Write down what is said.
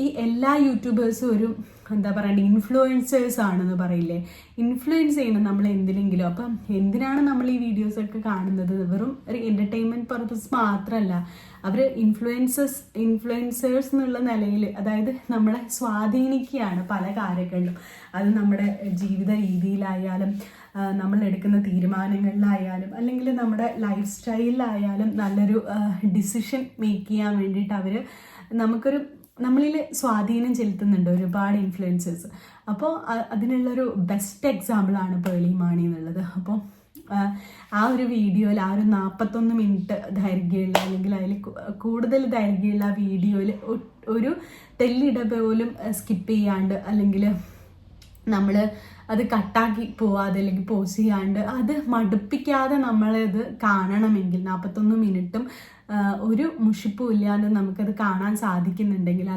ഈ എല്ലാ യൂട്യൂബേഴ്സും ഒരു എന്താ പറയണ്ടേ ഇൻഫ്ലുവൻസേഴ്സ് ആണെന്ന് പറയില്ലേ, ഇൻഫ്ലുവൻസ് ചെയ്യണം നമ്മൾ എന്തിലെങ്കിലും. അപ്പം എന്തിനാണ് നമ്മൾ ഈ വീഡിയോസൊക്കെ കാണുന്നത്? വെറും ഒരു എൻ്റർടൈൻമെൻറ്റ് പർപ്പസ് മാത്രമല്ല, അവർ ഇൻഫ്ലുവൻസേഴ്സ് എന്നുള്ള നിലയിൽ, അതായത് നമ്മളെ സ്വാധീനിക്കുകയാണ് പല കാര്യങ്ങളിലും. അത് നമ്മുടെ ജീവിത രീതിയിലായാലും നമ്മൾ എടുക്കുന്ന തീരുമാനങ്ങളിലായാലും അല്ലെങ്കിൽ നമ്മുടെ ലൈഫ് സ്റ്റൈലിലായാലും നല്ലൊരു ഡിസിഷൻ മേക്ക് ചെയ്യാൻ വേണ്ടിയിട്ട് അവർ നമ്മളിൽ സ്വാധീനം ചെലുത്തുന്നുണ്ട് ഒരുപാട് ഇൻഫ്ലുവൻസേഴ്സ്. അപ്പോൾ അതിനുള്ളൊരു ബെസ്റ്റ് എക്സാമ്പിളാണ് പേളി മാണി എന്നുള്ളത്. അപ്പോൾ ആ ഒരു വീഡിയോയിൽ, ആ ഒരു 41 മിനിറ്റ് ദൈർഘ്യമുള്ള അല്ലെങ്കിൽ അതിൽ കൂടുതൽ ദൈർഘ്യമുള്ള ആ വീഡിയോയിൽ ഒരു തെല്ലിട പോലും സ്കിപ്പ് ചെയ്യാണ്ട് അല്ലെങ്കിൽ നമ്മൾ അത് കട്ടാക്കി പോവാതെ അല്ലെങ്കിൽ പോസ് ചെയ്യാണ്ട് അത് മടുപ്പിക്കാതെ നമ്മളത് കാണണമെങ്കിൽ 41 മിനിറ്റും ഒരു മുഷിപ്പും ഇല്ലാതെ നമുക്കത് കാണാൻ സാധിക്കുന്നുണ്ടെങ്കിൽ